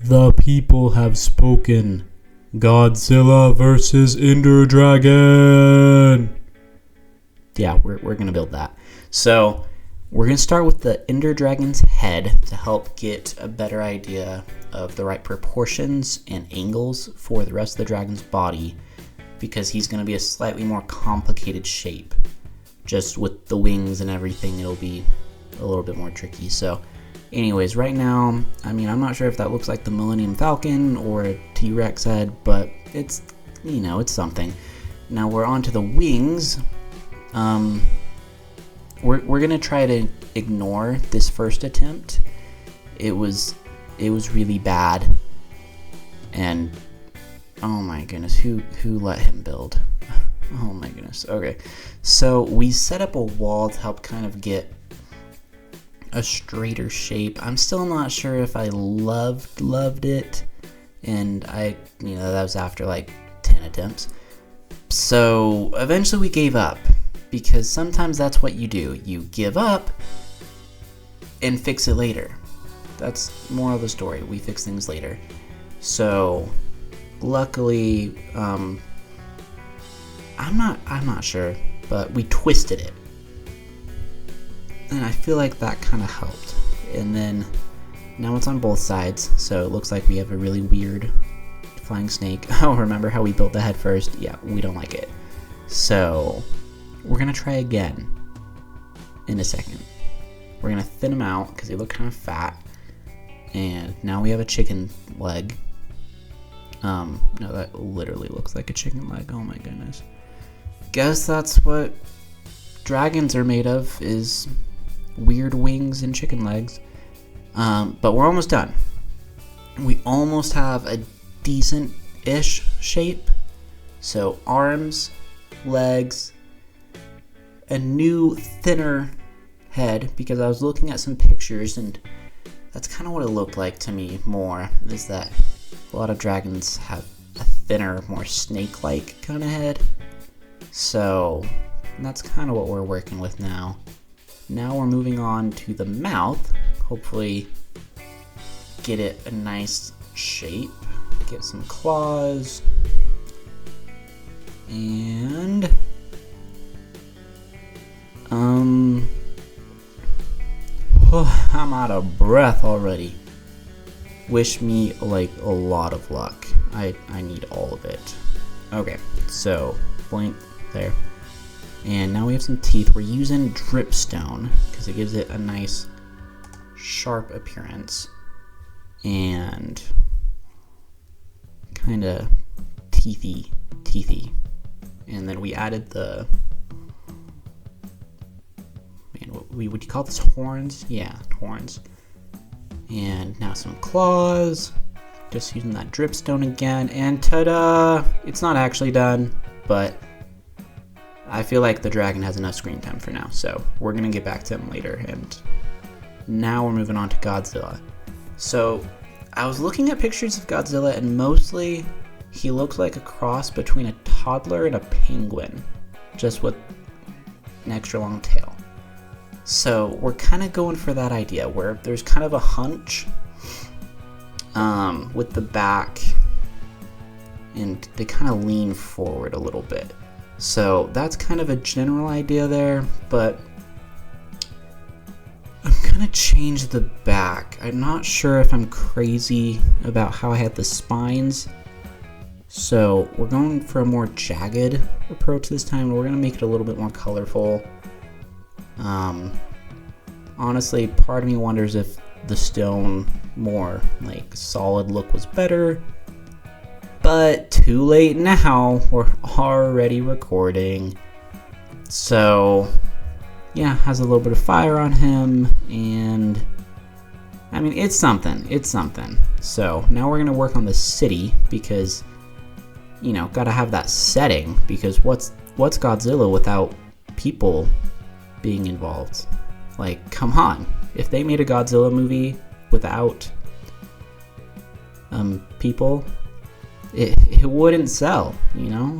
The people have spoken. Godzilla versus Ender Dragon. Yeah, we're gonna build that. So we're gonna start with the Ender Dragon's head to help get a better idea of the right proportions and angles for the rest of the dragon's body, because he's gonna be a slightly more complicated shape. Just with the wings and everything, it'll be a little bit more tricky. So anyways, right now, I'm not sure if that looks like the Millennium Falcon or a T-Rex head, but it's, it's something. Now we're on to the wings. We're gonna try to ignore this first attempt. It was really bad, and oh my goodness, who let him build? Oh my goodness. Okay, so we set up a wall to help kind of get a straighter shape. I'm still not sure if I loved it, and that was after like 10 attempts. So eventually we gave up, because sometimes that's what you do. You give up and fix it later. That's more of the story. We fix things later. So luckily, I'm not sure, but we twisted it. And I feel like that kind of helped. And then now it's on both sides, so it looks like we have a really weird flying snake. Oh, remember how we built the head first? Yeah, we don't like it. So we're gonna try again in a second. We're gonna thin them out because they look kind of fat. And now we have a chicken leg. No, that literally looks like a chicken leg. Oh my goodness. Guess that's what dragons are made of, is weird wings and chicken legs. But we're almost done. We almost have a decent-ish shape. So arms, legs, a new thinner head, because I was looking at some pictures and that's kind of what it looked like to me more, is that a lot of dragons have a thinner, more snake-like kind of head. So that's kind of what we're working with now. Now we're moving on to the mouth. Hopefully get it a nice shape. Get some claws. And I'm out of breath already. Wish me like a lot of luck. I need all of it. Okay, so blink there. And now we have some teeth. We're using dripstone because it gives it a nice sharp appearance and kind of teethy. And then we added the, what would you call this, horns? Yeah, horns. And now some claws. Just using that dripstone again, and ta-da! It's not actually done, but I feel like the dragon has enough screen time for now, so we're gonna get back to him later. And now we're moving on to Godzilla. So I was looking at pictures of Godzilla, and mostly he looks like a cross between a toddler and a penguin, just with an extra long tail. So we're kind of going for that idea where there's kind of a hunch with the back, and they kind of lean forward a little bit. So that's kind of a general idea there, but I'm gonna change the back. I'm not sure if I'm crazy about how I had the spines. So we're going for a more jagged approach this time. We're gonna make it a little bit more colorful. Honestly, part of me wonders if the stone, more like solid look, was better. But too late now, we're already recording. So yeah, has a little bit of fire on him, and it's something. So now we're gonna work on the city, because gotta have that setting, because what's Godzilla without people being involved? Like, come on, if they made a Godzilla movie without people, it wouldn't sell,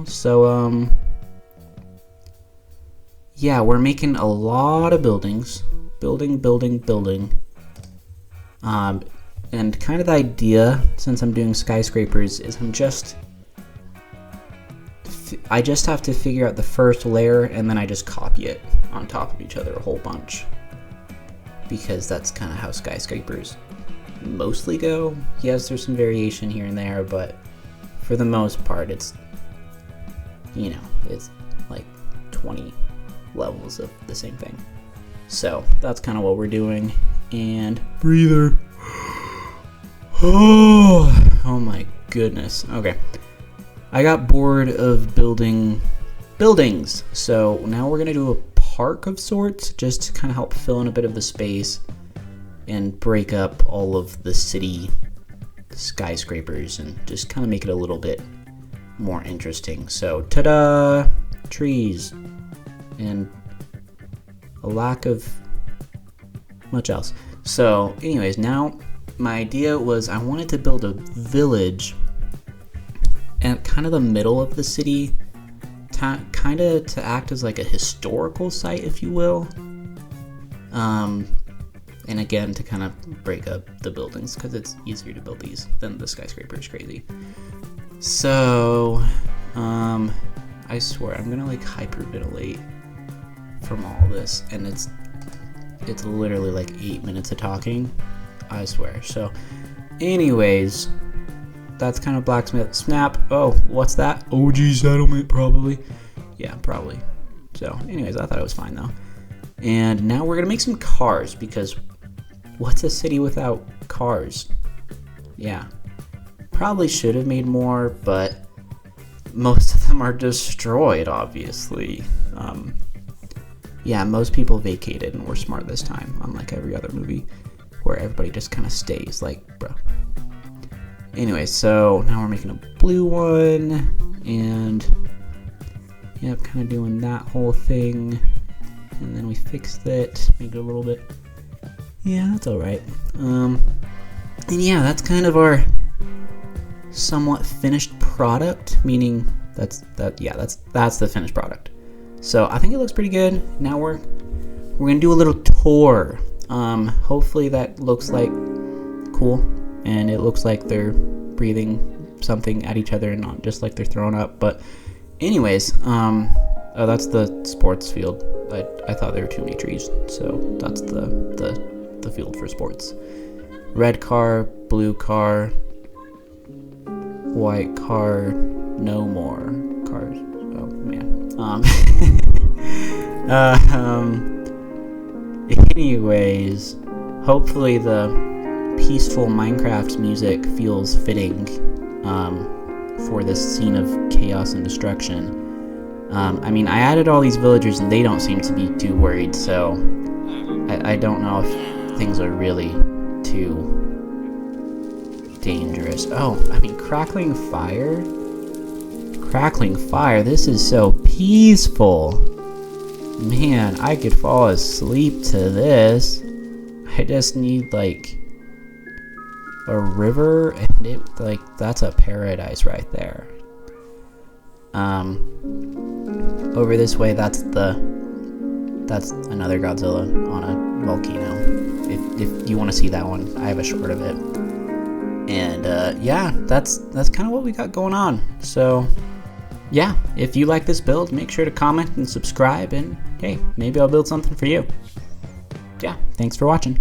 So yeah, we're making a lot of buildings, building. And kind of the idea, since I'm doing skyscrapers, is I just have to figure out the first layer, and then I just copy it on top of each other a whole bunch. Because that's kind of how skyscrapers mostly go. Yes, there's some variation here and there, but for the most part, it's, you know, it's like 20 levels of the same thing. So that's kind of what we're doing. And breather. Oh my goodness. Okay. I got bored of building buildings, so now we're gonna do a park of sorts, just to kind of help fill in a bit of the space and break up all of the city skyscrapers and just kind of make it a little bit more interesting. So, ta-da! Trees. And a lack of much else. So, anyways, now my idea was I wanted to build a village at kind of the middle of the city, kind of to act as like a historical site, if you will. And again, to kind of break up the buildings, because it's easier to build these than the skyscraper is crazy. So, I swear, I'm gonna like hyperventilate from all this, and it's literally like 8 minutes of talking, I swear. So, anyways, that's kind of blacksmith. Snap. Oh, what's that? OG settlement, probably. Yeah, probably. So, anyways, I thought it was fine though. And now we're gonna make some cars, because what's a city without cars? Yeah, probably should have made more, but most of them are destroyed, obviously. Yeah, most people vacated and were smart this time, unlike every other movie where everybody just kind of stays, like, bro. Anyway, so now we're making a blue one, and yeah, kind of doing that whole thing, and then we fixed it, made it a little bit, yeah, that's alright. And yeah, that's kind of our somewhat finished product, meaning that's the finished product. So I think it looks pretty good. Now we're gonna do a little tour. Hopefully that looks like cool, and it looks like they're breathing something at each other and not just like they're throwing up. But anyways, oh, that's the sports field. I thought there were too many trees, so that's the field for sports. Red car, blue car, white car, no more cars. Oh man. Anyways, hopefully the peaceful Minecraft music feels fitting for this scene of chaos and destruction. I mean, I added all these villagers and they don't seem to be too worried, so I don't know if things are really too dangerous. Oh, I mean, crackling fire? Crackling fire, this is so peaceful. Man, I could fall asleep to this. I just need like a river, and it like that's a paradise right there. Over this way, that's another Godzilla on a volcano. If you want to see that one, I have a short of it. And yeah, that's kind of what we got going on. So yeah, if you like this build, make sure to comment and subscribe, and hey, maybe I'll build something for you. Yeah, thanks for watching.